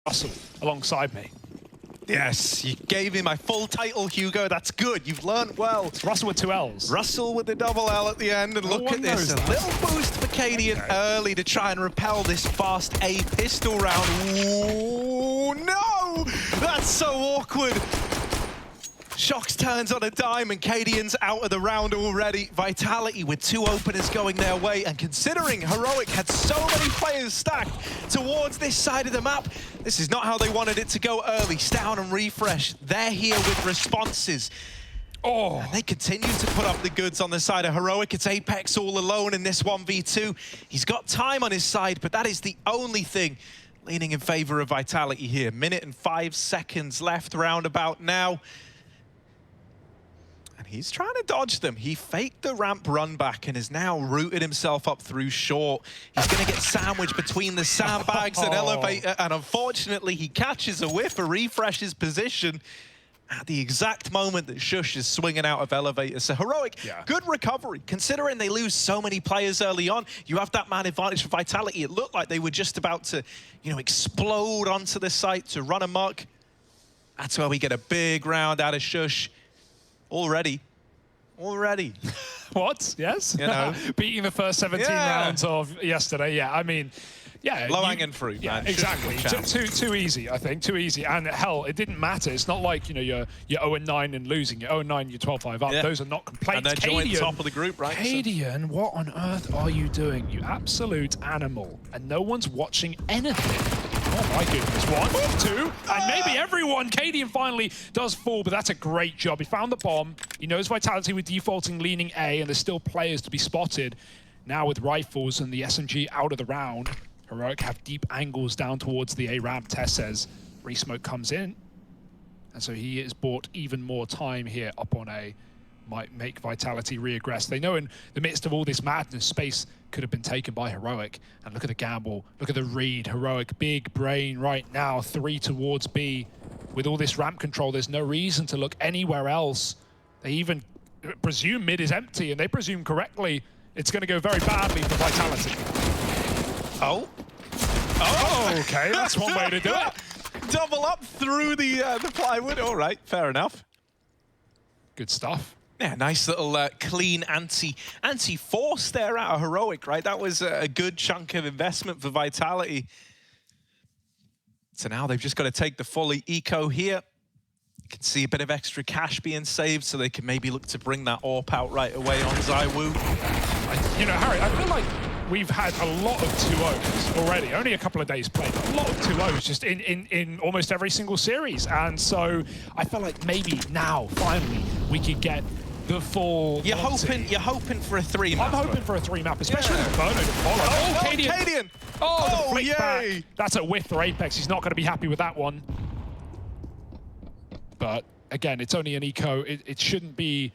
Russell alongside me. Yes, you gave me my full title, Hugo. That's good. You've learned well. It's Russell with 2 L's. Russell with the double L at the end. And No look at this. A little boost for Cadian early to try and repel this fast A pistol round. Ooh, no! That's so awkward. Shox turns on a dime and Cadian's out of the round already. Vitality with 2 openers going their way, and considering Heroic had so many players stacked towards this side of the map, this is not how they wanted it to go early. Down and refresh. They're here with responses. Oh, and they continue to put up the goods on the side of Heroic. It's Apex all alone in this 1v2. He's got time on his side, but that is the only thing leaning in favor of Vitality here. Minute and 5 seconds left roundabout now. And he's trying to dodge them. He faked the ramp run back and has now rooted himself up through short. He's going to get sandwiched between the sandbags and elevator, and unfortunately he catches a whiff or refreshes position at the exact moment that Shush is swinging out of elevator. So Heroic, good recovery. Considering they lose so many players early on, you have that man advantage for Vitality. It looked like they were just about to, explode onto the site to run amok. That's where we get a big round out of Shush. Already. What? Yes? Beating the first 17 rounds of yesterday. Yeah, I mean, low-hanging fruit, man. Exactly. Too easy, I think. Too easy. And hell, it didn't matter. It's not like, you're 0-9 and losing. You're 0-9, you're 12-5 up. Those are not complaints. And they're joint top of the group, right? Cadian, what on earth are you doing? You absolute animal. And no one's watching anything. Oh my goodness, 1, 2, and maybe everyone. Cadian finally does fall, but that's a great job. He found the bomb. He knows Vitality with defaulting leaning A, and there's still players to be spotted. Now with rifles and the SMG out of the round, Heroic have deep angles down towards the A ramp. Tess says Resmoke comes in, and so he has bought even more time here up on A. Might make Vitality reaggress. They know in the midst of all this madness, space could have been taken by Heroic. And look at the gamble, look at the read. Heroic, big brain right now, 3 towards B. With all this ramp control, there's no reason to look anywhere else. They even presume mid is empty, and they presume correctly. It's going to go very badly for Vitality. Oh, okay, that's one way to do it. Double up through the plywood. All right, fair enough. Good stuff. Yeah, nice little clean anti-force there out of Heroic, right? That was a good chunk of investment for Vitality. So now they've just got to take the fully eco here. You can see a bit of extra cash being saved, so they can maybe look to bring that AWP out right away on ZywOo. Harry, I feel like we've had a lot of 2-0s already. Only a couple of days played, but a lot of 2-0s just in almost every single series. And so I feel like maybe now, finally, we could get the full... You're hoping for a 3-map. I'm hoping for a 3-map, especially with Inferno to follow. Oh, Cadian! Oh, the flick back. That's a whiff for Apex. He's not going to be happy with that one. But again, it's only an eco. It shouldn't be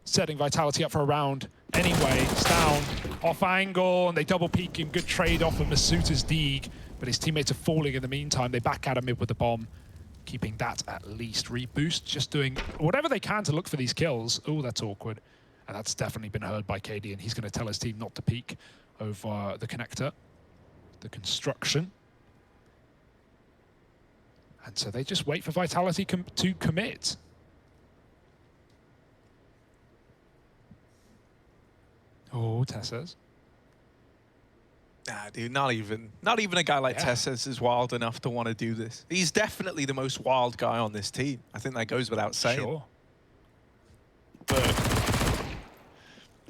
setting Vitality up for a round anyway. It's down, off angle, and they double peek him. Good trade off of Masuta's Deeg, but his teammates are falling in the meantime. They back at him mid with the bomb, keeping that at least. Reboost, just doing whatever they can to look for these kills. Oh, that's awkward. And that's definitely been heard by Cadian. He's going to tell his team not to peek over the connector, the construction. And so they just wait for Vitality to commit. Oh, Tessas. Nah, dude, not even a guy like Tessas is wild enough to want to do this. He's definitely the most wild guy on this team. I think that goes without saying. Sure. But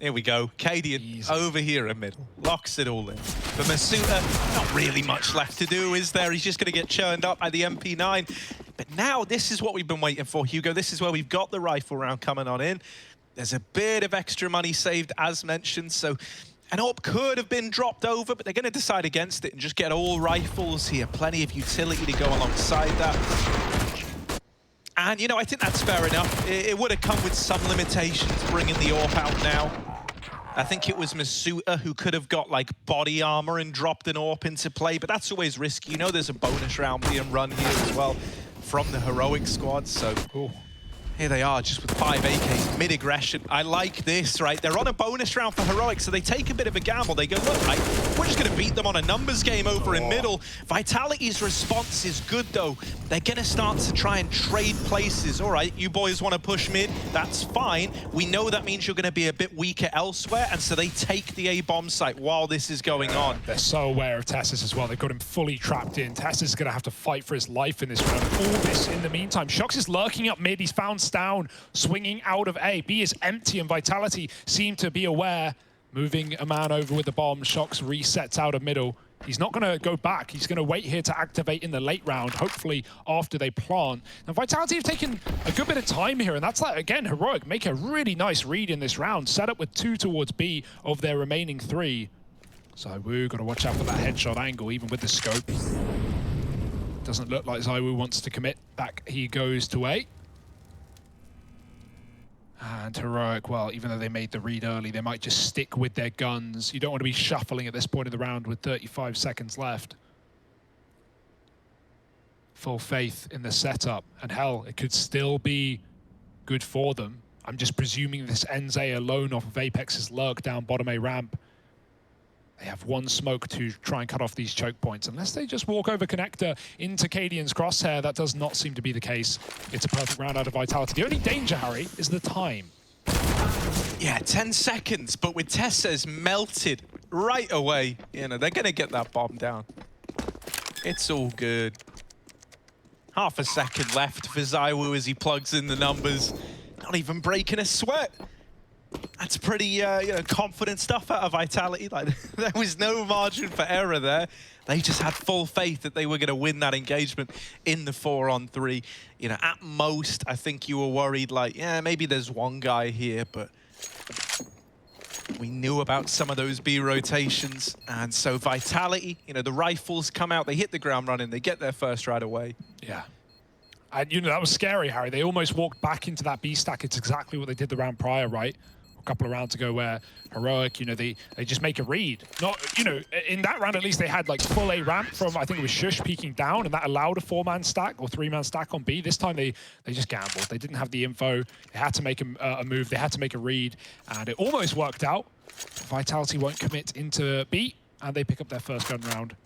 here we go. Cadian over here in middle. Locks it all in. For Masuta, not really much left to do, is there? He's just going to get churned up by the MP9. But now this is what we've been waiting for, Hugo. This is where we've got the rifle round coming on in. There's a bit of extra money saved, as mentioned, so an AWP could have been dropped over, but they're going to decide against it and just get all rifles here. Plenty of utility to go alongside that. And, I think that's fair enough. It would have come with some limitations bringing the AWP out now. I think it was Masuta who could have got, body armor and dropped an AWP into play, but that's always risky. There's a bonus round being run here as well from the Heroic squad, so... Ooh. Here they are, just with 5 AKs, mid-aggression. I like this, right? They're on a bonus round for Heroic, so they take a bit of a gamble. They go, look, right, we're just going to beat them on a numbers game over in middle. Vitality's response is good, though. They're going to start to try and trade places. All right, you boys want to push mid, that's fine. We know that means you're going to be a bit weaker elsewhere, and so they take the A-bomb site while this is going on. They're so aware of Tessus as well. They've got him fully trapped in. Tessus is going to have to fight for his life in this round. All this in the meantime. Shox is lurking up mid. He's found down, swinging out of A. B is empty, and Vitality seem to be aware. Moving a man over with the bomb. Shox resets out of middle. He's not going to go back. He's going to wait here to activate in the late round, hopefully after they plant. Now, Vitality have taken a good bit of time here, and that's like, again, Heroic make a really nice read in this round. Set up with 2 towards B of their remaining 3. ZywOo got to watch out for that headshot angle, even with the scope. Doesn't look like ZywOo wants to commit. Back he goes to A. And Heroic, well, even though they made the read early, they might just stick with their guns. You don't want to be shuffling at this point of the round with 35 seconds left. Full faith in the setup. And hell, it could still be good for them. I'm just presuming this ends A alone off of Apex's lurk down bottom A ramp. They have one smoke to try and cut off these choke points. Unless they just walk over connector into Cadian's crosshair, that does not seem to be the case. It's a perfect round out of Vitality. The only danger, Harry, is the time. Yeah, 10 seconds, but with Tessa's melted right away, you know, they're going to get that bomb down. It's all good. Half a second left for ZywOo as he plugs in the numbers. Not even breaking a sweat. That's pretty you know, confident stuff out of Vitality. Like, there was no margin for error there. They just had full faith that they were going to win that engagement in the 4-on-3. You know, at most, I think you were worried, like, yeah, maybe there's one guy here, but we knew about some of those B rotations. And so Vitality, you know, the rifles come out, they hit the ground running, they get their first right away. Yeah. And, you know, that was scary, Harry. They almost walked back into that B stack. It's exactly what they did the round prior, right? A couple of rounds ago where Heroic, you know, they just make a read. Not, you know, in that round at least they had like full A ramp from, I think it was Shush peeking down, and that allowed a 4-man stack or 3-man stack on B. This time they just gambled. They didn't have the info. They had to make a move. They had to make a read, and it almost worked out. Vitality won't commit into B, and they pick up their first gun round.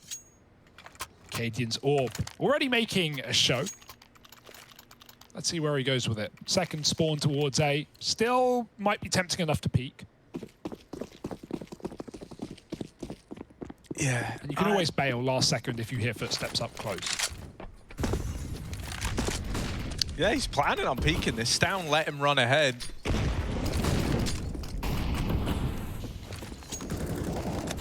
Cadian's Orb already making a show. Let's see where he goes with it. Second spawn towards A. Still might be tempting enough to peek. Yeah. And you can always bail last second if you hear footsteps up close. Yeah, he's planning on peeking this. Down, let him run ahead.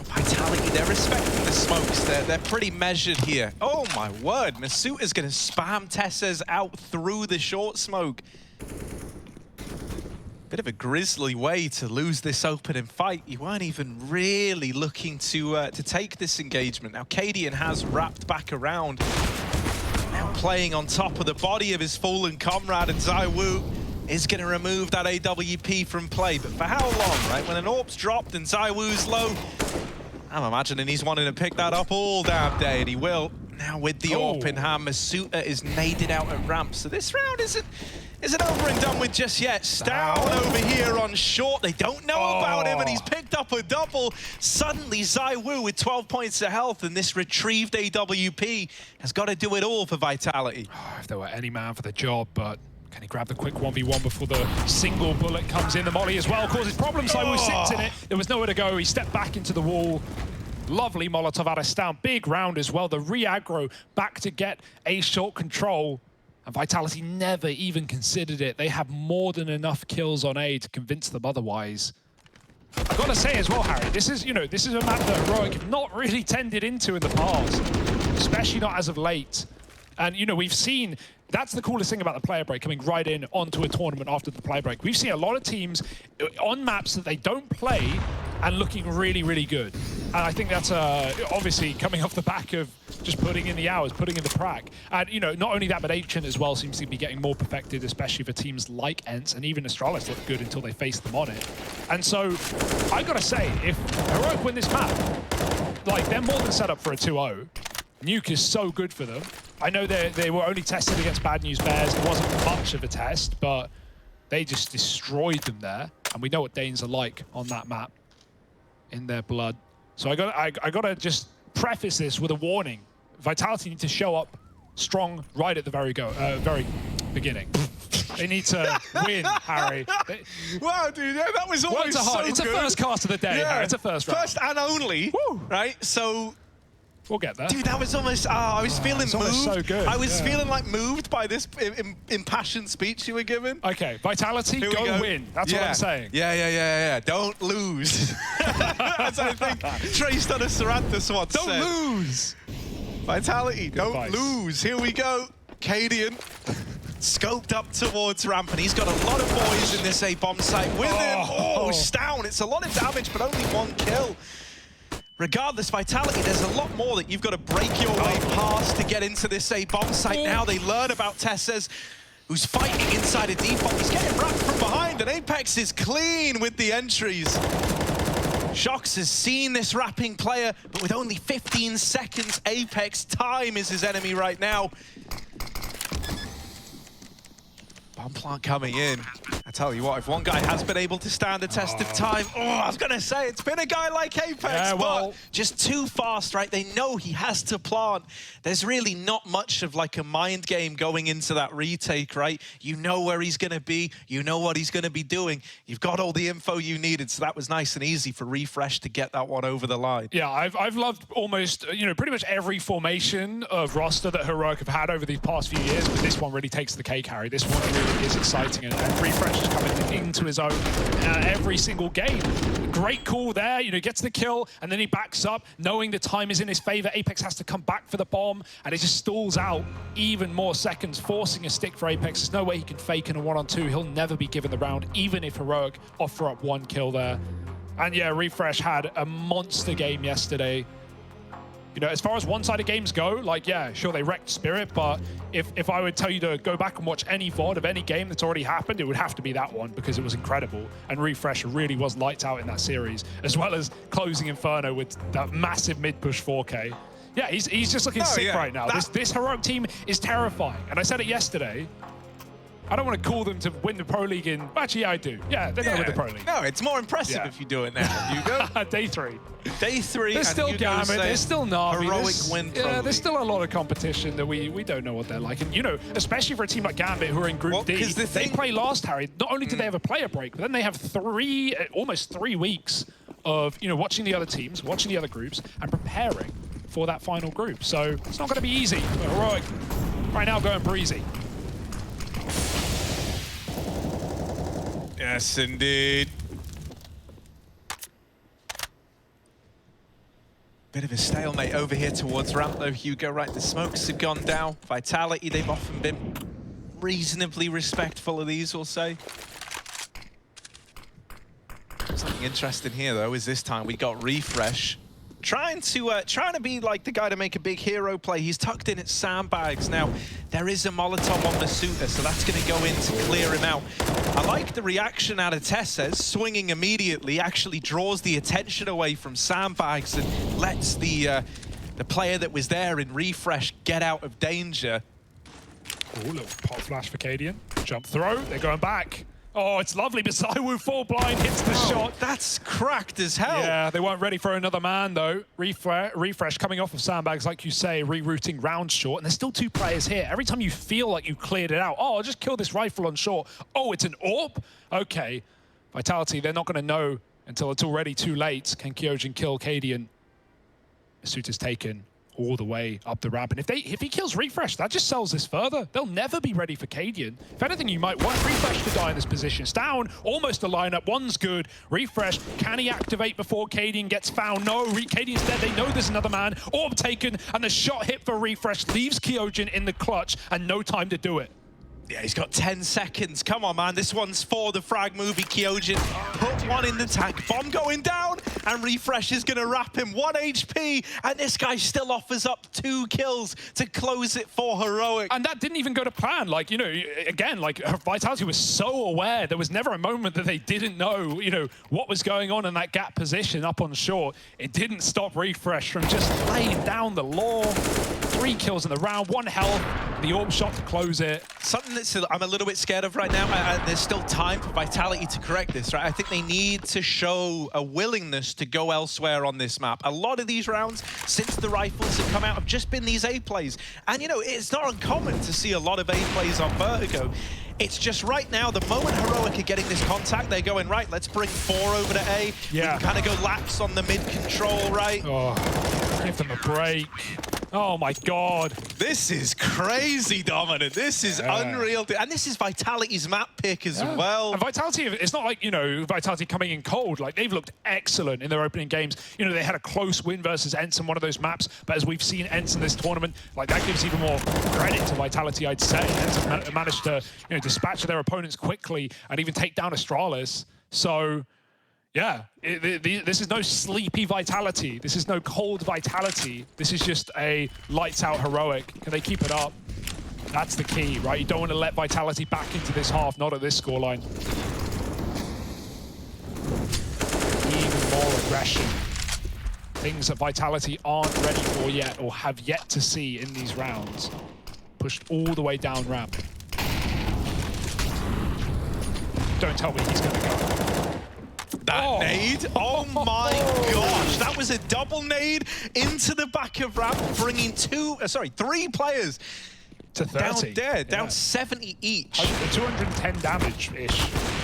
Vitality, they're respecting the smokes. They're pretty measured here. Oh my word, Masuta's gonna spam Tessas out through the short smoke. Bit of a grisly way to lose this opening fight. You weren't even really looking to take this engagement. Now, Cadian has wrapped back around. Now playing on top of the body of his fallen comrade, and ZywOo is going to remove that AWP from play. But for how long, right? When an AWP's dropped and ZywOo's low, I'm imagining he's wanting to pick that up all damn day, and he will. Now with the AWP in hand, Masuta is naded out at ramp. So this round isn't over and done with just yet. Down over here on short. They don't know about him, and he's picked up a double. Suddenly, ZywOo with 12 points of health, and this retrieved AWP has got to do it all for Vitality. If there were any man for the job, but can he grab the quick 1v1 before the single bullet comes in? The molly as well causes problems. ZywOo sits in it. There was nowhere to go. He stepped back into the wall. Lovely Molotov out of down. Big round as well. The re-aggro back to get a short control. And Vitality never even considered it. They have more than enough kills on A to convince them otherwise. I've got to say as well, Harry, this is a map that Heroic have not really tended into in the past, especially not as of late. And, you know, we've seen, that's the coolest thing about the player break, coming right in onto a tournament after the player break. We've seen a lot of teams on maps that they don't play and looking really, really good. And I think that's obviously coming off the back of just putting in the hours, putting in the prac. And, you know, not only that, but Ancient as well seems to be getting more perfected, especially for teams like ENCE, and even Astralis looked good until they faced them on it. And so, I gotta say, if Heroic win this map, like, they're more than set up for a 2-0. Nuke is so good for them. I know they were only tested against Bad News Bears. It wasn't much of a test, but they just destroyed them there. And we know what Danes are like on that map in their blood. So I gotta just preface this with a warning. Vitality need to show up strong right at the very beginning. They need to win, Harry. Wow, dude, yeah, that was almost so good. It's a first cast of the day, Harry. It's a first round. First and only, right? So... We'll get there. Dude, that was almost, I was feeling moved. So good. I was feeling like moved by this impassioned speech you were giving. Okay, Vitality, go win. That's what I'm saying. Yeah. Don't lose. As I think Tristan Saranthus once said. Don't lose. Vitality, Good advice. Don't lose. Here we go. Cadian scoped up towards ramp, and he's got a lot of boys in this A bomb site with him. Oh, Stown. It's a lot of damage, but only 1 kill. Regardless, Vitality, there's a lot more that you've got to break your way past to get into this A bomb site. Now they learn about Tesses, who's fighting inside a default. He's getting wrapped from behind, and Apex is clean with the entries. Shox has seen this wrapping player, but with only 15 seconds, Apex time is his enemy right now. Bomb plant coming in. I tell you what, if one guy has been able to stand the test of time, I was going to say, it's been a guy like Apex, but just too fast, right? They know he has to plant. There's really not much of like a mind game going into that retake, right? You know where he's going to be. You know what he's going to be doing. You've got all the info you needed, so that was nice and easy for Refresh to get that one over the line. Yeah, I've loved almost, pretty much every formation of roster that Heroic have had over these past few years, but this one really takes the cake, Harry. This one really is exciting, and Refresh is coming into his own every single game. Great call there, gets the kill, and then he backs up, knowing the time is in his favor. Apex has to come back for the bomb, and it just stalls out even more seconds, forcing a stick for Apex. There's no way he can fake in a 1-on-2. He'll never be given the round, even if Heroic offer up 1 kill there. And yeah, Refresh had a monster game yesterday. As far as one-sided games go, like, yeah, sure, they wrecked Spirit, but if I would tell you to go back and watch any VOD of any game that's already happened, it would have to be that one, because it was incredible. And Refresh really was lights out in that series, as well as closing Inferno with that massive mid-push 4K. Yeah, he's just looking sick right now. This Heroic team is terrifying. And I said it yesterday. I don't want to call them to win the Pro League in... Actually, yeah, I do. Yeah, they're going to win the Pro League. No, it's more impressive if you do it now, Hugo. Day 3. Day 3. There's still Gambit, there's still Na'Vi. Heroic win Pro League. There's still a lot of competition that we don't know what they're like. And, especially for a team like Gambit, who are in Group D, they play last, Harry. Not only do they have a player break, but then they have almost 3 weeks of, watching the other teams, watching the other groups, and preparing for that final group. So it's not going to be easy. But Heroic, right now, going breezy. Yes, indeed. Bit of a stalemate over here towards ramp, though, Hugo. Right, the smokes have gone down. Vitality, they've often been reasonably respectful of these, we'll say. Something interesting here, though, is this time we got Refresh. Trying to be like the guy to make a big hero play. He's tucked in at sandbags. Now, there is a Molotov on the Suitor, so that's going to go in to clear him out. I like the reaction out of Tesses. Swinging immediately actually draws the attention away from sandbags and lets the player that was there in Refresh get out of danger. Oh, little pop flash for Cadian. Jump throw, they're going back. Oh, it's lovely, but Zywoo full blind hits the shot. That's cracked as hell. Yeah, they weren't ready for another man, though. Refresh coming off of sandbags, like you say, rerouting round short, and there's still 2 players here. Every time you feel like you cleared it out, I'll just kill this rifle on short. Oh, it's an AWP? Okay. Vitality, they're not going to know until it's already too late. Can Kyojin kill Cadian? The suit is taken all the way up the ramp. And if he kills Refresh, that just sells this further. They'll never be ready for Cadian. If anything, you might want Refresh to die in this position. It's down, almost a lineup. One's good. Refresh, can he activate before Cadian gets found? No, Cadian's dead. They know there's another man. Orb taken, and the shot hit for Refresh leaves Kyojin in the clutch, and no time to do it. Yeah, he's got 10 seconds. Come on, man. This one's for the frag movie. Kyojin put one in the tank. Bomb going down, and Refresh is going to wrap him. 1 HP, and this guy still offers up 2 kills to close it for Heroic. And that didn't even go to plan. Like, again, like, Vitality was so aware. There was never a moment that they didn't know, what was going on in that gap position up on short. It didn't stop Refresh from just laying down the law. 3 kills in the round, 1 health, the orb shot to close it. Something that I'm a little bit scared of right now, and there's still time for Vitality to correct this, right? I think they need to show a willingness to go elsewhere on this map. A lot of these rounds, since the rifles have come out, have just been these A plays. And, you know, it's not uncommon to see a lot of A plays on Vertigo. It's just right now, the moment Heroic are getting this contact, they're going, right, let's bring 4 over to A. Yeah. We can kind of go laps on the mid control, right? Oh, give them a break. Oh my God. This is crazy, Dominant. This is unreal. And this is Vitality's map pick as well. And Vitality, it's not like, you know, Vitality coming in cold. Like, they've looked excellent in their opening games. You know, they had a close win versus Ensign, one of those maps. But as we've seen Ensign this tournament, like, that gives even more credit to Vitality, I'd say. Ensign managed to, you know, dispatch their opponents quickly and even take down Astralis. So, yeah, this is no sleepy Vitality. This is no cold Vitality. This is just a lights-out Heroic. Can they keep it up? That's the key, right? You don't want to let Vitality back into this half, not at this scoreline. Even more aggression. Things that Vitality aren't ready for yet or have yet to see in these rounds. Pushed all the way down ramp. Don't tell me he's going to go. That nade, oh my gosh, that was a double nade into the back of ramp, bringing 3 players to 30. Down there, down 70 each. 210 damage-ish.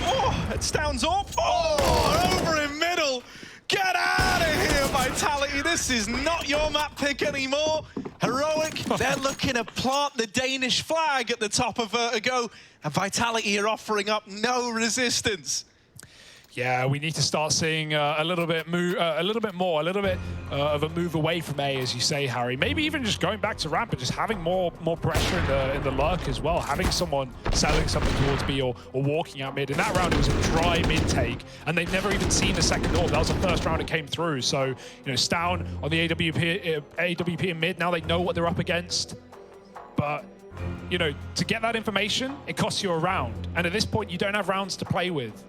Oh, it's down up. Oh, over in middle. Get out of here, Vitality. This is not your map pick anymore. Heroic, they're looking to plant the Danish flag at the top of Vertigo, and Vitality are offering up no resistance. Yeah, we need to start seeing a little bit of a move away from A, as you say, Harry. Maybe even just going back to ramp and just having more pressure in the lurk as well. Having someone selling something towards B or walking out mid. In that round, it was a dry mid take, and they've never even seen the second orb. That was the first round it came through. So, you know, Stown on the AWP in mid. Now they know what they're up against, but you know, to get that information, it costs you a round, and at this point, you don't have rounds to play with.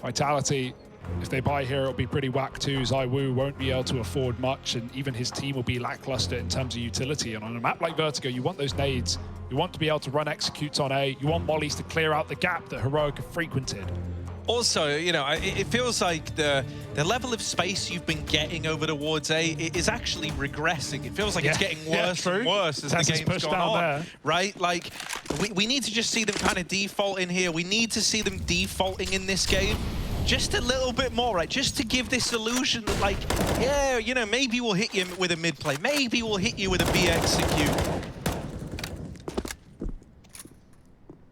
Vitality, if they buy here, it'll be pretty whack too. ZywOo won't be able to afford much, and even his team will be lackluster in terms of utility. And on a map like Vertigo, you want those nades. You want to be able to run executes on A. You want mollies to clear out the gap that Heroic have frequented. Also, you know, it feels like the level of space you've been getting over towards A is actually regressing. It feels like it's getting worse and worse as the game's gone on, right? Like, we need to just see them kind of default in here. We need to see them defaulting in this game just a little bit more, right? Just to give this illusion that, like, yeah, you know, maybe we'll hit you with a mid play. Maybe we'll hit you with a B execute.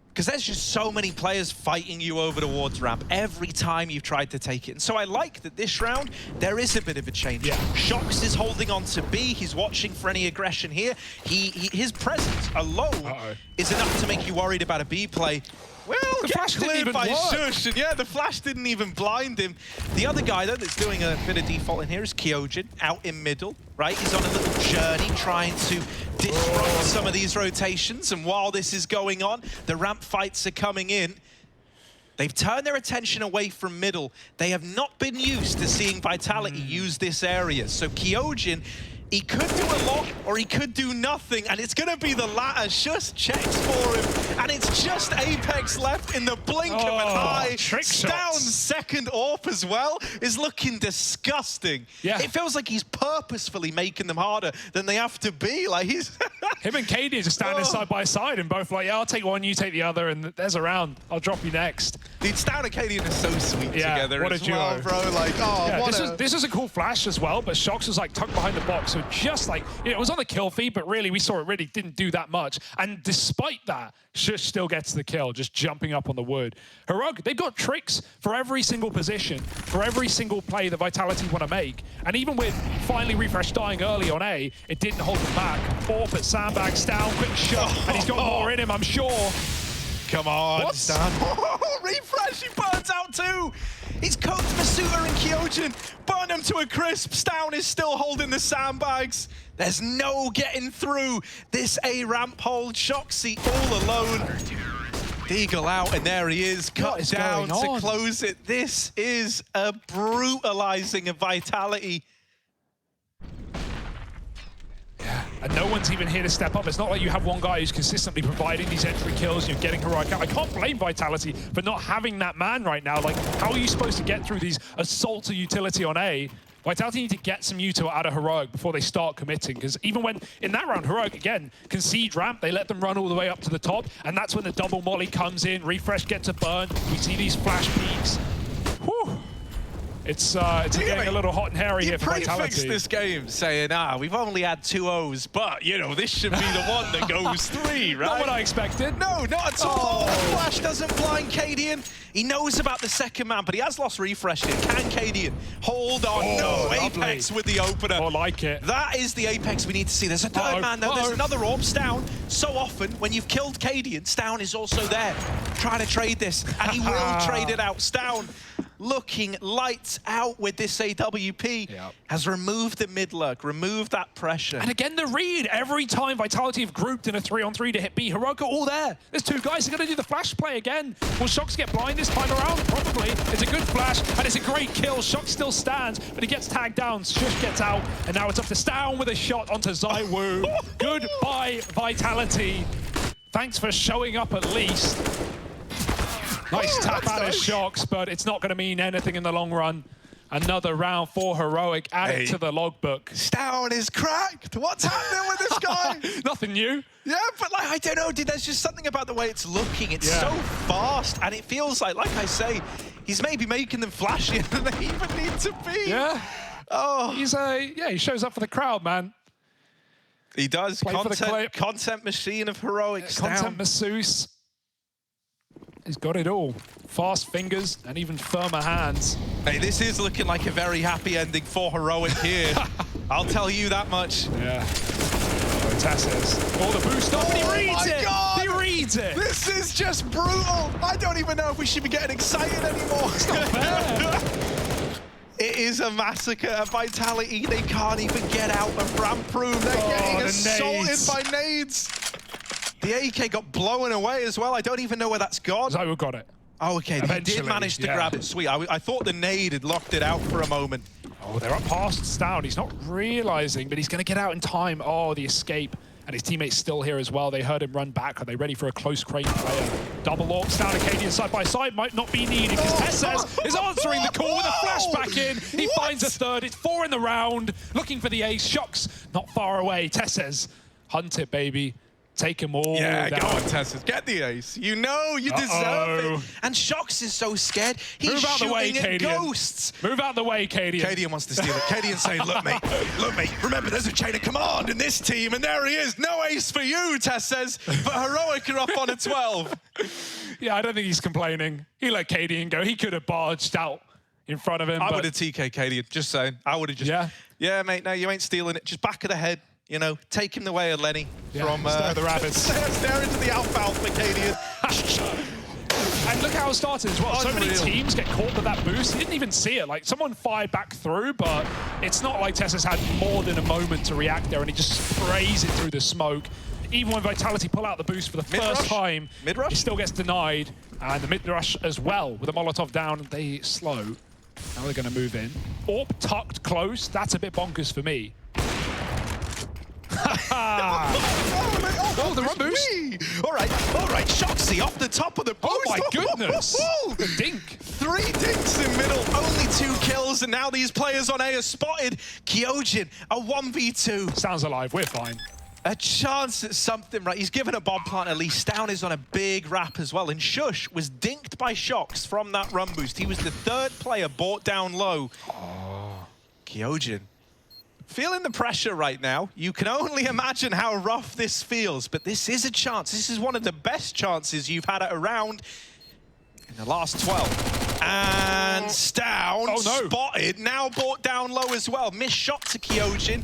Because there's just so many players fighting you over towards ramp every time you've tried to take it. And so I like that this round, there is a bit of a change. Shox is holding on to B. He's watching for any aggression here. His presence alone is enough to make you worried about a B play. Well, the flash didn't even by work. Shush, and yeah, the flash didn't even blind him. The other guy, though, that's doing a bit of default in here is Kyojin, out in middle, right? He's on a little journey trying to disrupt some of these rotations, and while this is going on, the ramp fights are coming in. They've turned their attention away from middle. They have not been used to seeing Vitality use this area. So Kyojin, he could do a lot or he could do nothing, and it's gonna be the latter. Just checks for him, and it's just Apex left in the blink of an eye. Stown's second AWP as well is looking disgusting. It feels like he's purposefully making them harder than they have to be. Like, he's him and KD are just standing side by side and both like, yeah, I'll take one, you take the other, and there's a round. I'll drop you next. Dude, Stown and KD are so sweet together what as a duo. well, bro. Like, this is a cool flash as well, but Shox was like tucked behind the box, so just like, you know, it was on the kill feed, but really we saw it really didn't do that much. And despite that, Shush still gets the kill, just jumping up on the wood. Heroic, they've got tricks for every single position, for every single play that Vitality want to make. And even with finally Refresh dying early on A, it didn't hold them back. AWP at sandbags down, quick shot, and he's got more in him, I'm sure. Come on, Stan. Refresh, he burns out too. He's cooked Masuta and Kyojin. Burn him to a crisp. Stown is still holding the sandbags. There's no getting through this A ramp hold. Shoxy all alone. Deagle out, and there he is, cut down to close it. This is a brutalizing of Vitality. Yeah. and no one's even here to step up. It's not like you have one guy who's consistently providing these entry kills, you're getting heroic out. I can't blame Vitality for not having that man right now. Like, how are you supposed to get through these assaults of utility on A? Vitality need to get some util out of Heroic before they start committing, because even when, in that round, Heroic, again, concede ramp, they let them run all the way up to the top, and that's when the double molly comes in, Refresh gets a burn, we see these flash peaks. Whew. It's getting a little hot and hairy here for Vitality. You prefixed this game saying, we've only had 2 O's, but, you know, this should be the one that goes 3, right? Not what I expected. No, not at all. Flash doesn't blind Cadian. He knows about the second man, but he has lost Refresh here. Can Cadian hold on? No, lovely. Apex with the opener. I like it. That is the Apex we need to see. There's a third man, though. There's another orb. Stown, so often, when you've killed Cadian, Stown is also there, trying to trade this, and he will trade it out. Stown, looking lights out with this AWP, has removed the mid lurk, removed that pressure. And again, the read. Every time Vitality have grouped in a 3-on-3 to hit B, Heroic are all there. There's 2 guys. They're going to do the flash play again. Will Shox get blind this time around? Probably. It's a good flash, and it's a great kill. Shox still stands, but he gets tagged down. Shush gets out, and now it's up to Stown with a shot onto Zywoo. Goodbye, Vitality. Thanks for showing up at least. Nice tap out of Shox, but it's not going to mean anything in the long run. Another round for Heroic, add it to the logbook. Stown is cracked. What's happening with this guy? Nothing new. Yeah, but like, I don't know, dude, there's just something about the way it's looking. It's so fast, and it feels like I say, he's maybe making them flashier than they even need to be. Yeah. Oh. He shows up for the crowd, man. He does. Content machine of Heroic. Content masseuse. He's got it all. Fast fingers and even firmer hands. Hey, this is looking like a very happy ending for Heroic here. I'll tell you that much. Yeah. TeSeS. Oh, the boost up, and he reads it! God. He reads it! This is just brutal! I don't even know if we should be getting excited anymore. It's not fair. It is a massacre at Vitality. They can't even get out of ramp room. They're getting assaulted by nades. The AK got blown away as well. I don't even know where that's gone. Zywoo got it. Oh, okay. They did manage to grab it. Sweet. I thought the nade had locked it out for a moment. Oh, they're up past Stown. He's not realizing, but he's going to get out in time. Oh, the escape. And his teammates still here as well. They heard him run back. Are they ready for a close crane player? Double AWP, Stown and Cadian side by side might not be needed because TeSeS is answering the call with a flashback in. He finds a third. It's 4 in the round. Looking for the ace. Shox not far away. TeSeS, hunt it, baby. Take them all down. Go on, TeSeS. Get the ace. You know you deserve it. And Shox is so scared. He's Move out the way, shooting at Cadian. ghosts. Move out the way, Cadian. Cadian wants to steal it. Cadian's saying, look, mate, remember, there's a chain of command in this team, and there he is. No ace for you, TeSeS, but Heroic are up on a 12. Yeah, I don't think he's complaining. He let Cadian go. He could have barged out in front of him. I would have TK Cadian, just saying. I would have just... Yeah, mate, no, you ain't stealing it. Just back of the head. You know, take him the way of Lenny from the rabbits. Stare into the alfalfa, Cadian. And look how it started as well. Unreal. So many teams get caught with that boost. He didn't even see it. Like, someone fired back through, but it's not like TeSeS had more than a moment to react there, and he just sprays it through the smoke. Even when Vitality pull out the boost for the first time, he still gets denied. And the mid-rush as well, with a Molotov down, they slow. Now they're going to move in. AWP tucked close. That's a bit bonkers for me. Oh, the run boost. All right, Shoxy off the top of the boost. Oh my goodness. The dink. 3 dinks in middle, only 2 kills, and now these players on A are spotted. Kyojin, a 1v2. Sounds alive, we're fine. A chance at something, right? He's given a bomb plant at least. Stown is on a big wrap as well, and Shush was dinked by Shox from that run boost. He was the 3rd player brought down low. Kyojin. Feeling the pressure right now. You can only imagine how rough this feels, but this is a chance. This is one of the best chances you've had at a round in the last 12. And Stown spotted, now brought down low as well. Missed shot to Kyojin.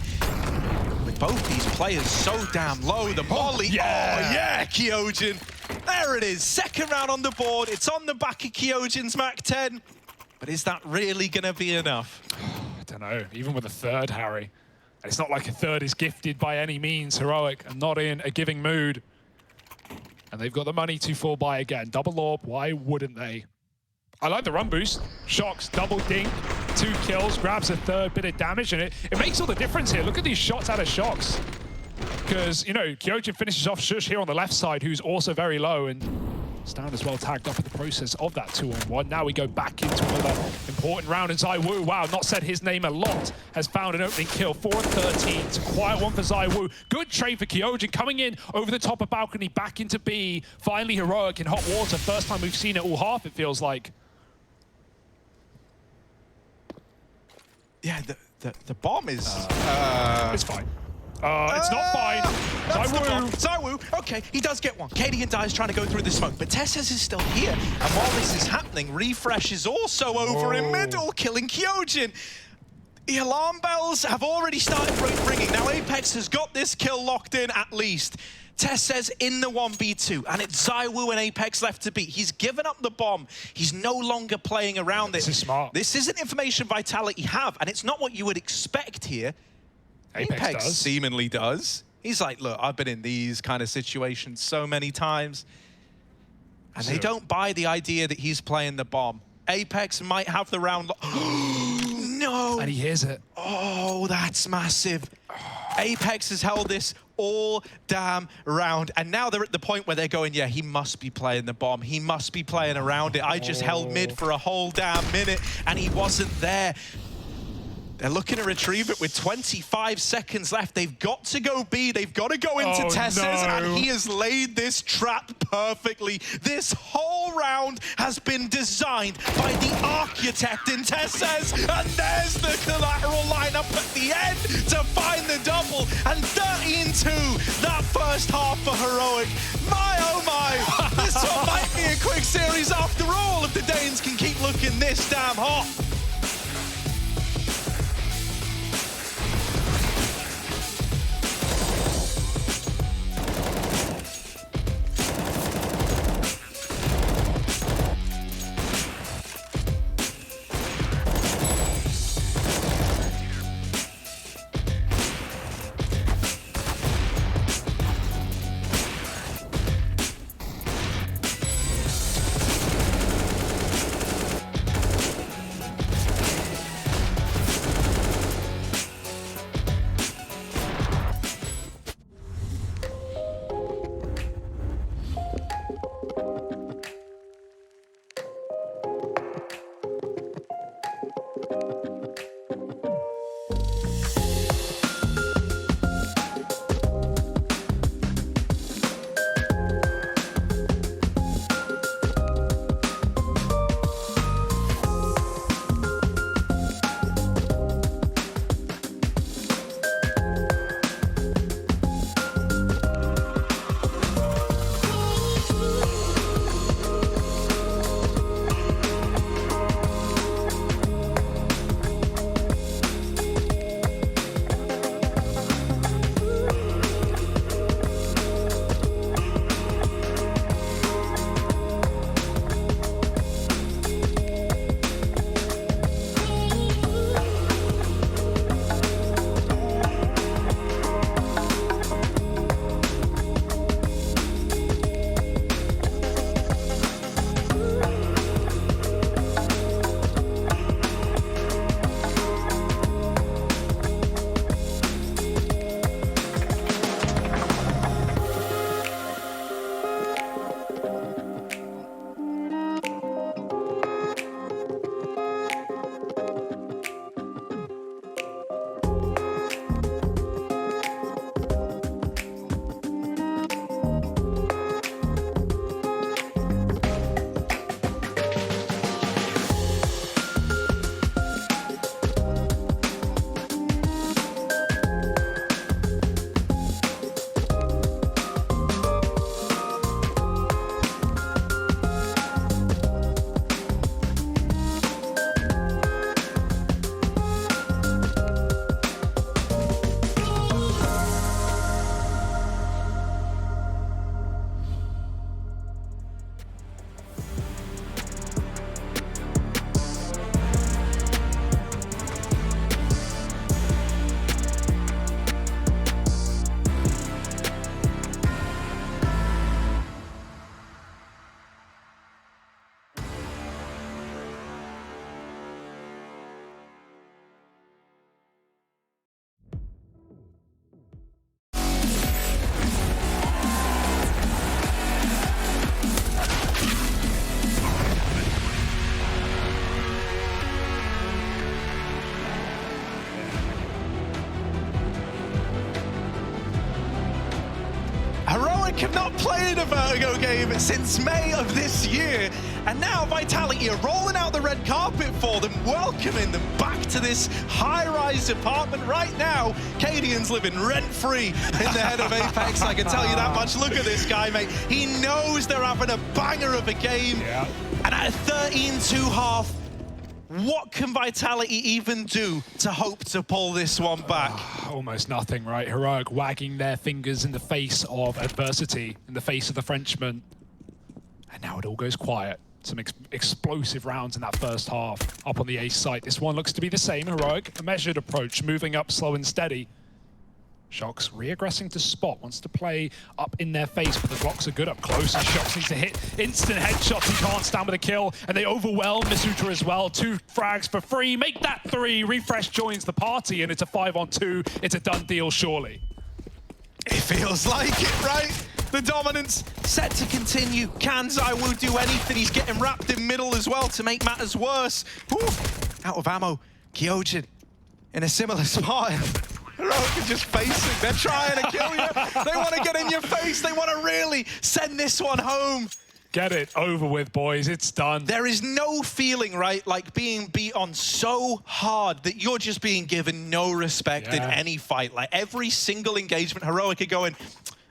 With both these players so damn low, the molly. Kyojin. There it is, 2nd round on the board. It's on the back of Kyojin's Mac 10. But is that really gonna be enough? I don't know, even with a 3rd, Harry. It's not like a 3rd is gifted by any means. Heroic and not in a giving mood. And they've got the money to fall by again. Double AWP, why wouldn't they? I like the run boost. Shox, double dink, 2 kills, grabs a 3rd bit of damage, and it makes all the difference here. Look at these shots out of Shox. because, you know, Kyojin finishes off Shush here on the left side, who's also very low, and Stan as well tagged up in the process of that 2-on-1. Now we go back into another important round, and ZywOo, wow, not said his name a lot, has found an opening kill. 4-13. It's a quiet one for ZywOo. Good trade for Kyojin, coming in over the top of balcony, back into B. Finally heroic in hot water. First time we've seen it all half, it feels like. Yeah, the bomb is... It's fine. It's not fine. ZywOo, okay, he does get one. Cadian dies trying to go through the smoke, but Tesses is still here. And while this is happening, Refresh is also over in middle, killing Kyojin. The alarm bells have already started ringing. Now Apex has got this kill locked in at least. Tess says in the 1v2, and it's ZywOo and Apex left to beat. He's given up the bomb. He's no longer playing around it. This is smart. This isn't information Vitality have, and it's not what you would expect here. Apex does. Seemingly does. He's like, look, I've been in these kind of situations so many times. And they don't buy the idea that he's playing the bomb. Apex might have the round. No. And he hears it. Oh, that's massive. Apex has held this all damn round. And now they're at the point where they're going, yeah, he must be playing the bomb. He must be playing around it. I just held mid for a whole damn minute and he wasn't there. They're looking to retrieve it with 25 seconds left. They've got to go B. They've got to go into Tesses, and he has laid this trap perfectly. This whole round has been designed by the architect in Tesses, and there's the collateral lineup at the end to find the double, and 13-2, that first half for Heroic. My, oh my, this one might be a quick series after all if the Danes can keep looking this damn hot. not played a Vertigo game since May of this year, and now Vitality are rolling out the red carpet for them, welcoming them back to this high-rise apartment right now. Cadian's living rent-free in the head of Apex, I can tell you that much. Look at this guy, mate. He knows they're having a banger of a game, and at a 13-2 half, what can Vitality even do to hope to pull this one back? Almost nothing, right? Heroic wagging their fingers in the face of adversity, in the face of the Frenchman. And now it all goes quiet. Some explosive rounds in that first half up on the A site. This one looks to be the same. Heroic, a measured approach, moving up slow and steady. Shox re-aggressing to spot, wants to play up in their face, but the blocks are good up close, and Shox needs to hit instant headshots. He can't stand with a kill, and they overwhelm Misutra as well. 2 frags for free, make that 3. Refresh joins the party, and it's a 5-on-2. It's a done deal, surely. It feels like it, right? The dominance set to continue. Can ZywOo do anything? He's getting wrapped in middle as well to make matters worse. Ooh, out of ammo. Kyojin in a similar spot. Heroic is just facing. They're trying to kill you. They want to get in your face. They want to really send this one home. Get it over with, boys. It's done. There is no feeling, right, like being beat on so hard that you're just being given no respect in any fight. Like every single engagement, Heroic are going,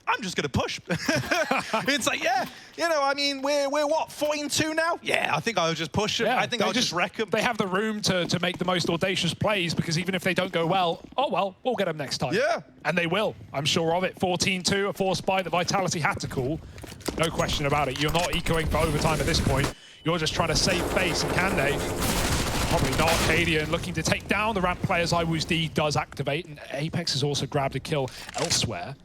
I'm just going to push. It's like, yeah, you know, I mean, we're what, 14-2 now? Yeah, I think I'll just push them. I think I'll just wreck them. They have the room to make the most audacious plays, because even if they don't go well, oh well, we'll get them next time. Yeah. And they will, I'm sure of it. 14-2, a forced buy that Vitality had to call. No question about it. You're not ecoing for overtime at this point. You're just trying to save face, and can they? Probably not. Cadian looking to take down the ramp players. ZywOo's D does activate, and Apex has also grabbed a kill elsewhere.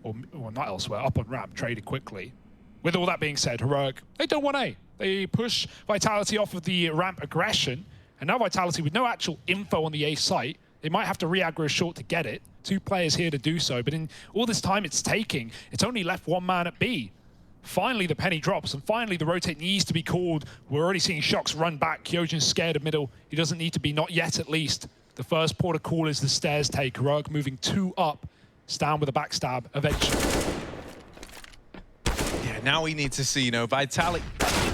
Or not elsewhere, up on ramp, traded quickly. With all that being said, Heroic, they don't want A. They push Vitality off of the ramp aggression, and now Vitality with no actual info on the A site, they might have to re-aggro short to get it. 2 players here to do so, but in all this time it's taking, it's only left 1 man at B. Finally the penny drops, and finally the rotate needs to be called. We're already seeing Shox run back. Kyojin's scared of middle. He doesn't need to be, not yet at least. The first port of call is the stairs take. Heroic moving 2 up. Stand with a backstab eventually. Yeah, now we need to see, you know, Vitality,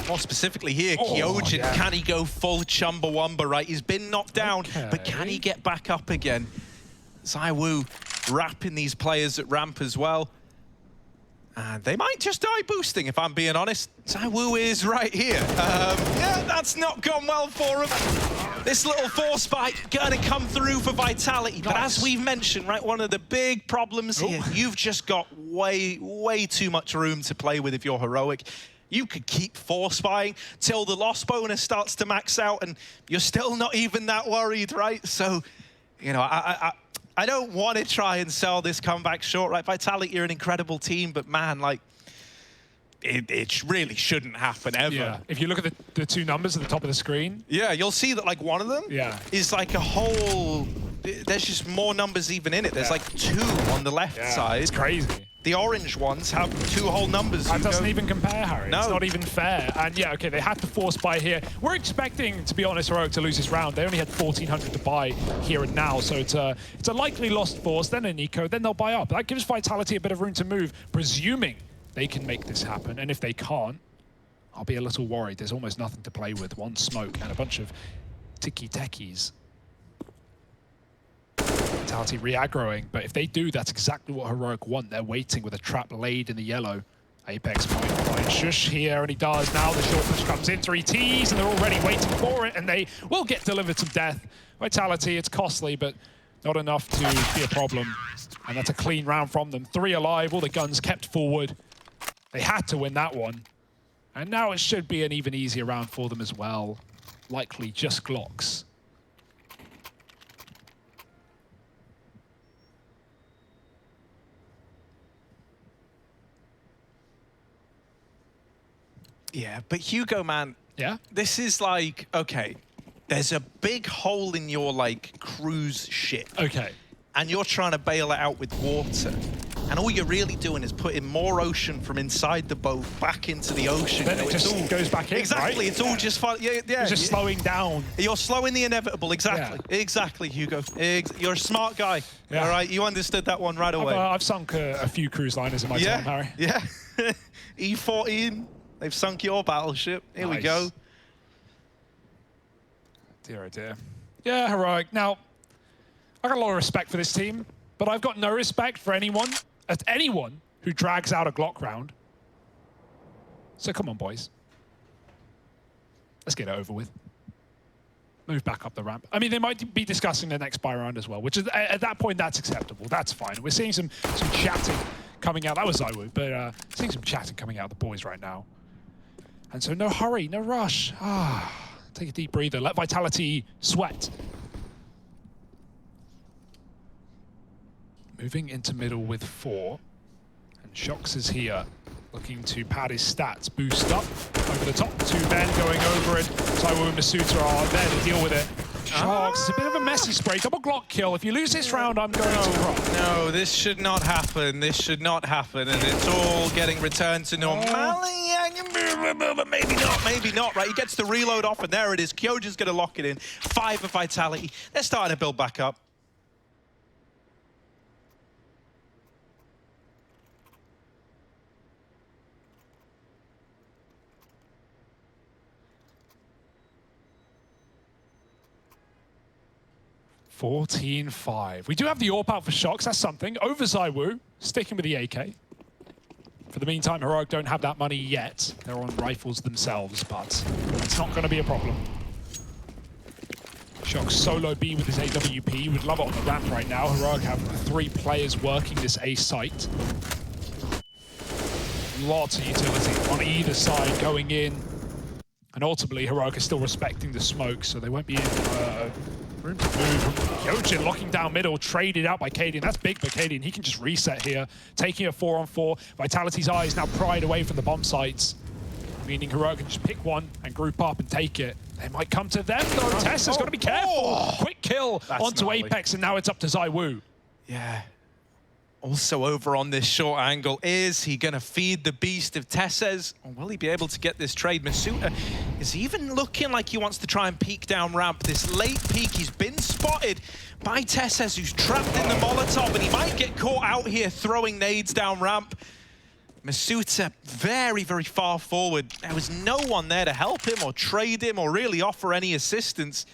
more specifically here, Kyojin, can he go full Chumbawamba, right? He's been knocked down, but can he get back up again? ZywOo wrapping these players at ramp as well. And they might just die boosting, if I'm being honest. ZywOo is right here. Yeah, that's not gone well for him. This little force spike gonna come through for Vitality. Nice. But as we've mentioned, right, one of the big problems here, you've just got way too much room to play with if you're Heroic. You could keep force spying till the loss bonus starts to max out, and you're still not even that worried, right? So, you know, I don't want to try and sell this comeback short, right? Vitality are an incredible team, but man, like, it really shouldn't happen ever. Yeah. If you look at the 2 numbers at the top of the screen. Yeah, you'll see that like one of them is like a whole, there's just more numbers even in it. There's like 2 on the left side. It's crazy. The orange ones have 2 whole numbers. That doesn't even compare, Harry. No. It's not even fair. And yeah, okay, they had to force buy here. We're expecting, to be honest, Heroic to lose this round. They only had 1,400 to buy here and now, so it's a likely lost force, then an eco, then they'll buy up. That gives Vitality a bit of room to move, presuming they can make this happen. And if they can't, I'll be a little worried. There's almost nothing to play with. 1 smoke and a bunch of ticky-tackies. Vitality re-aggroing, but if they do, that's exactly what Heroic want. They're waiting with a trap laid in the yellow. Apex might find Shush here, and he does. Now the short push comes in, 3 Ts, and they're already waiting for it, and they will get delivered to death. Vitality, it's costly, but not enough to be a problem. And that's a clean round from them. 3 alive, all the guns kept forward. They had to win that one. And now it should be an even easier round for them as well. Likely just Glocks. Yeah, but Hugo, man, this is like, okay, there's a big hole in your, like, cruise ship. Okay. And you're trying to bail it out with water. And all you're really doing is putting more ocean from inside the boat back into the ocean. Then it just goes back in, exactly, right? It's all just fun. Yeah, it's just slowing down. You're slowing the inevitable, exactly. Yeah. Exactly, Hugo. You're a smart guy, all right? You understood that one right away. I've sunk a few cruise liners in my time, Harry. Yeah. E14, they've sunk your battleship. Here we Nice. go. Dear, oh dear. Yeah, heroic. Now, I got a lot of respect for this team, but I've got no respect for anyone who drags out a Glock round. So come on, boys. Let's get it over with. Move back up the ramp. I mean, they might be discussing the next buy round as well, which is, at that point, that's acceptable. That's fine. We're seeing some chatting coming out. That was Zywoo, but seeing some chatting coming out of the boys right now. And so no hurry, no rush. Take a deep breather. Let Vitality sweat. Moving into middle with 4. And Shox is here, looking to pad his stats. Boost up over the top. 2 men going over it. Zywoo and Masuta are there to deal with it. Shox, it's a bit of a messy spray. Double Glock kill. If you lose this round, I'm going to cry. No, this should not happen. This should not happen. And it's all getting returned to normality. But maybe not, right? He gets the reload off, and there it is. Kyoja's going to lock it in. 5 of Vitality. They're starting to build back up. $14-5. We do have the AWP out for Shox. That's something. Over Zywoo, sticking with the AK. For the meantime, Heroic don't have that money yet. They're on rifles themselves, but it's not going to be a problem. Shox solo B with his AWP. Would love it on the ramp right now. Heroic have 3 players working this A site. Lots of utility on either side going in. And ultimately, Heroic is still respecting the smoke, so they won't be in room to move. Kyoja locking down middle, traded out by Cadian. That's big for Cadian. He can just reset here, taking a 4-on-4. Vitality's eyes now pried away from the bomb sites, meaning Heroic can just pick one and group up and take it. They might come to them, though. Tessa's got to be careful. Quick kill onto gnarly. Apex, and now it's up to Zywoo. Yeah. Also over on this short angle, is he going to feed the beast of Tesses? Or will he be able to get this trade? Masuta is even looking like he wants to try and peek down ramp. This late peek, he's been spotted by Tesses, who's trapped in the Molotov, and he might get caught out here throwing nades down ramp. Masuta very, very far forward. There was no one there to help him or trade him or really offer any assistance.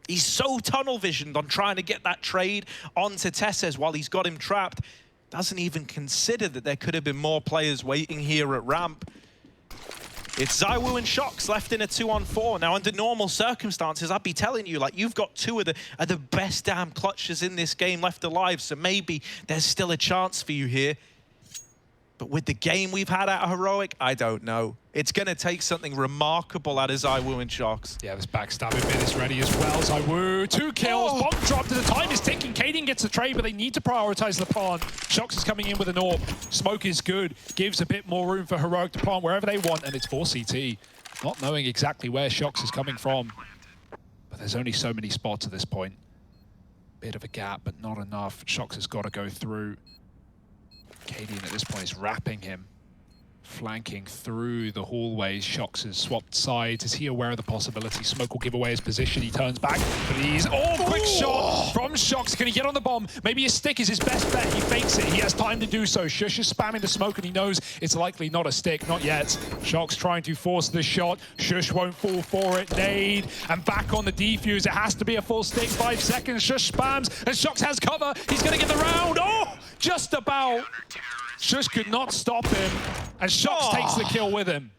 He's so tunnel visioned on trying to get that trade onto Tesses while he's got him trapped. Doesn't even consider that there could have been more players waiting here at ramp. It's Zywoo and Shox left in a 2-on-4. Now, under normal circumstances, I'd be telling you, like, you've got 2 of the best damn clutches in this game left alive, so maybe there's still a chance for you here. But with the game we've had out of Heroic, I don't know. It's going to take something remarkable out of Zywoo and Shox. Yeah, this backstabbing bit is ready as well. Zywoo, 2 kills, bomb dropped, and the time is ticking. Cadian gets the trade, but they need to prioritize the plant. Shox is coming in with an AWP. Smoke is good, gives a bit more room for Heroic to plant wherever they want, and it's 4CT. Not knowing exactly where Shox is coming from. But there's only so many spots at this point. Bit of a gap, but not enough. Shox has got to go through. Cadian at this point is wrapping him, flanking through the hallways. Shox has swapped sides. Is he aware of the possibility? Smoke will give away his position. He turns back, but he's... quick shot from Shox. Can he get on the bomb? Maybe his stick is his best bet. He fakes it. He has time to do so. Sjuush is spamming the smoke, and he knows it's likely not a stick. Not yet. Shox trying to force the shot. Sjuush won't fall for it. Nade, and back on the defuse. It has to be a full stick. 5 seconds. Sjuush spams, and Shox has cover. He's going to get the round. Just about. Sjuush could not stop him, and Shox takes the kill with him.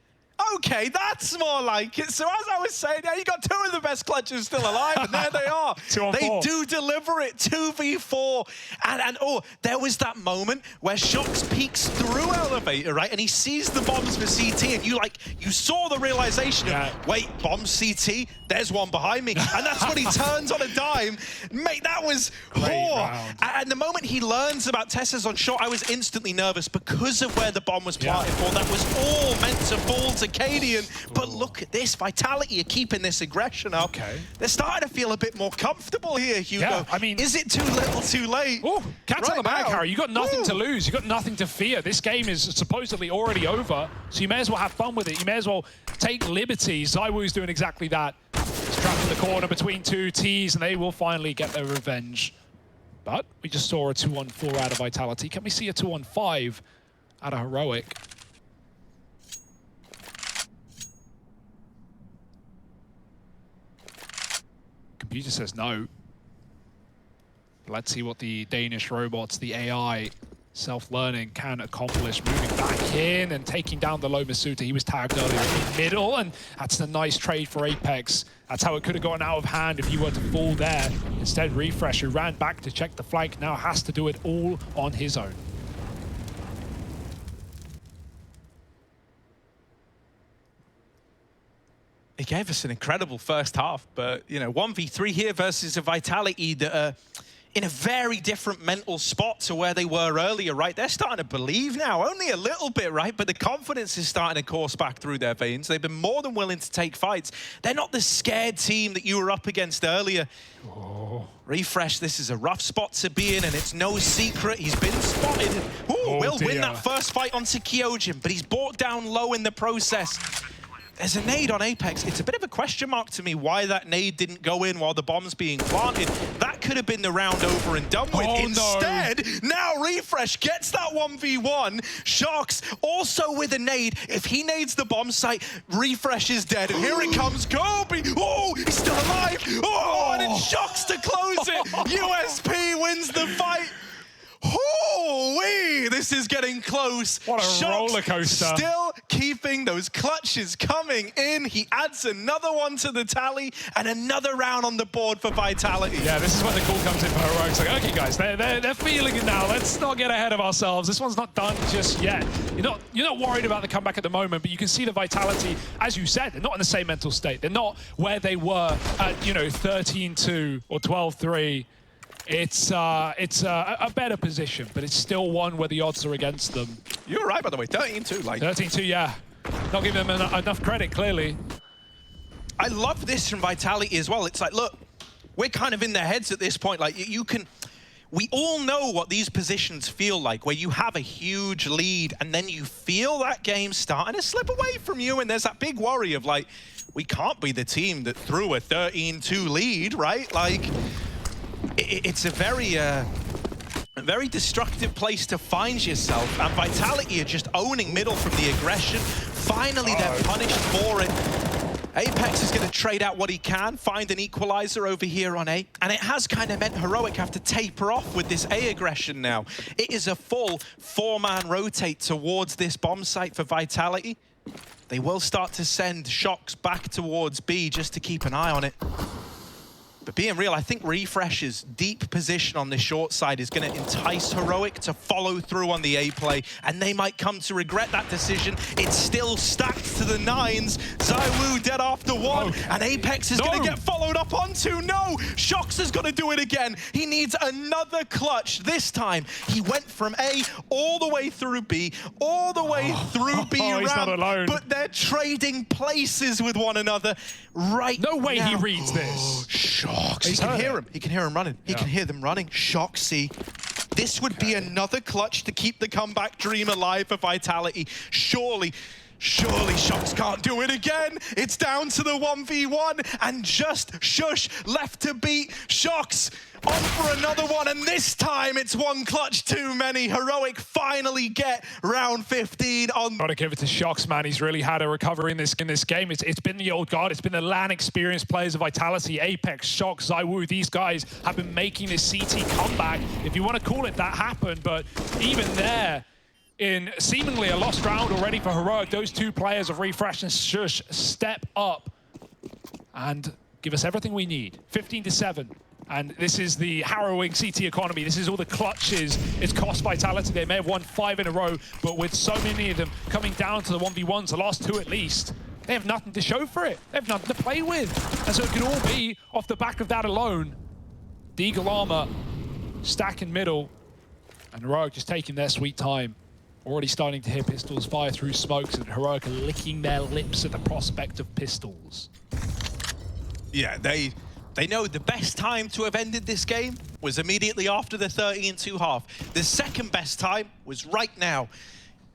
Okay, that's more like it. So as I was saying, yeah, you got 2 of the best clutches still alive, and there they are. 2-on-4. They do deliver it, 2v4. And there was that moment where Shox peeks through elevator, right? And he sees the bombs for CT, and you saw the realization of, wait, bomb CT? There's one behind me. And that's when he turns on a dime. Mate, that was And the moment he learns about Tesses on short, I was instantly nervous because of where the bomb was planted for. That was all meant to fall to Cadian, but look at this. Vitality are keeping this aggression up. Okay. They're starting to feel a bit more comfortable here, Hugo. Yeah, I mean... Is it too little, too late? Cat's on the bag, Harry. You've got nothing to lose. You've got nothing to fear. This game is supposedly already over, so you may as well have fun with it. You may as well take liberties. Zywoo's doing exactly that. He's trapped in the corner between 2 Ts, and they will finally get their revenge. But we just saw a 2-on-4 out of Vitality. Can we see a 2-on-5 out of Heroic? He just says no. Let's see what the Danish robots, the AI, self-learning can accomplish. Moving back in and taking down the low Masuta. He was tagged earlier in middle, and that's a nice trade for Apex. That's how it could have gone out of hand if he were to fall there. Instead, Refresh, who ran back to check the flank, now has to do it all on his own. He gave us an incredible first half, but, you know, 1v3 here versus a Vitality that are in a very different mental spot to where they were earlier, right? They're starting to believe now, only a little bit, right? But the confidence is starting to course back through their veins. They've been more than willing to take fights. They're not the scared team that you were up against earlier. Oh. Refresh, this is a rough spot to be in, and it's no secret. He's been spotted. Ooh, will win that first fight onto Kyojin, but he's brought down low in the process. There's a nade on Apex. It's a bit of a question mark to me why that nade didn't go in while the bomb's being planted. That could have been the round over and done with. Instead, now Refresh gets that 1v1. Sharks also with a nade. If he nades the bomb site, Refresh is dead. And here it comes, Kobe. Oh, he's still alive. Oh, and it's Sharks to close it. USP wins the fight. Holy, this is getting close. What a roller coaster. Still keeping those clutches coming in. He adds another one to the tally and another round on the board for Vitality. Yeah, this is when the call comes in for Heroic. It's like, okay, guys, they're feeling it now. Let's not get ahead of ourselves. This one's not done just yet. You're not worried about the comeback at the moment, but you can see the Vitality, as you said, they're not in the same mental state. They're not where they were at, 13-2 or 12-3. It's a better position, but it's still one where the odds are against them. You're right, by the way, 13-2. 13-2, yeah. Not giving them enough credit, clearly. I love this from Vitality as well. It's like, look, we're kind of in their heads at this point. Like, we all know what these positions feel like, where you have a huge lead, and then you feel that game starting to slip away from you, and there's that big worry of, like, we can't be the team that threw a 13-2 lead, right? Like, it's a very destructive place to find yourself, and Vitality are just owning middle from the aggression. Finally, they're punished for it. Apex is going to trade out what he can, find an equalizer over here on A, and it has kind of meant Heroic have to taper off with this A aggression now. It is a full 4-man rotate towards this bomb site for Vitality. They will start to send Shocks back towards B just to keep an eye on it. But being real, I think Refresh's deep position on the short side is going to entice Heroic to follow through on the A play, and they might come to regret that decision. It's still stacked to the 9s. ZywOo dead after 1, and Apex is going to get followed up onto. No! Shocks is going to do it again. He needs another clutch. This time, he went from A all the way through B, all the way through B he's not alone. But they're trading places with one another right now. No way he reads this. Shocks. He can hear him. He can hear him running. He can hear them running. Shocksy. This would be another clutch to keep the comeback dream alive for Vitality. Surely Shocks can't do it again. It's down to the 1v1, and just Shush left to beat. Shocks on for another one, and this time it's one clutch too many. Heroic finally get round 15 on. Gotta give it to Shocks, man. He's really had a recovery in this game. It's been the old guard. It's been the LAN experienced players of Vitality, Apex, Shocks, ZywOo. These guys have been making this CT comeback, if you want to call it that, happen. But even there, in seemingly a lost round already for Heroic, those two players of Refresh and Shush step up and give us everything we need. 15-7. And this is the harrowing CT economy. This is all the clutches it's cost Vitality. They may have won 5 in a row, but with so many of them coming down to the 1v1s, the last 2 at least, they have nothing to show for it. They have nothing to play with. And so it could all be off the back of that alone. The Eagle Armor stack in middle, and Heroic just taking their sweet time. Already starting to hear pistols fire through smokes, and Heroic are licking their lips at the prospect of pistols. Yeah, they know the best time to have ended this game was immediately after the 13-2 half. The second best time was right now.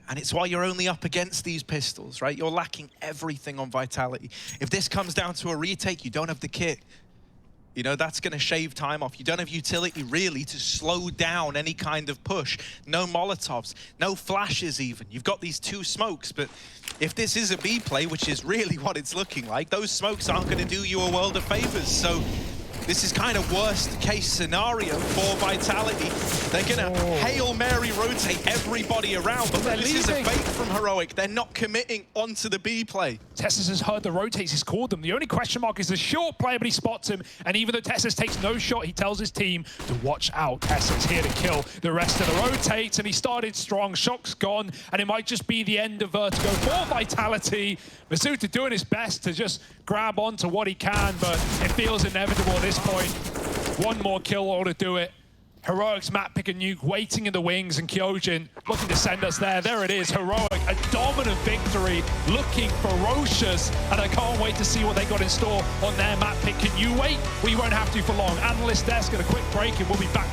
And it's why you're only up against these pistols, right? You're lacking everything on Vitality. If this comes down to a retake, you don't have the kit. You know, that's going to shave time off. You don't have utility, really, to slow down any kind of push. No Molotovs, no flashes even. You've got these 2 smokes, but if this is a B play, which is really what it's looking like, those smokes aren't going to do you a world of favors. So This is kind of worst case scenario for Vitality. They're gonna Hail Mary rotate everybody around, but this is a bait from Heroic. They're not committing onto the B play. Tessus has heard the rotates, he's called them. The only question mark is the short player, but he spots him. And even though Tessus takes no shot, he tells his team to watch out. Tessus here to kill the rest of the rotates, and he started strong. Shock's gone, and it might just be the end of Vertigo for Vitality. Masuta doing his best to just grab onto what he can, but it feels inevitable at this point. One more kill ought to do it. Heroic's map pick and nuke waiting in the wings, and Kyojin looking to send us there. There it is, Heroic, a dominant victory, looking ferocious, and I can't wait to see what they got in store on their map pick. Can you wait? We won't have to for long. Analyst desk at a quick break, and we'll be back.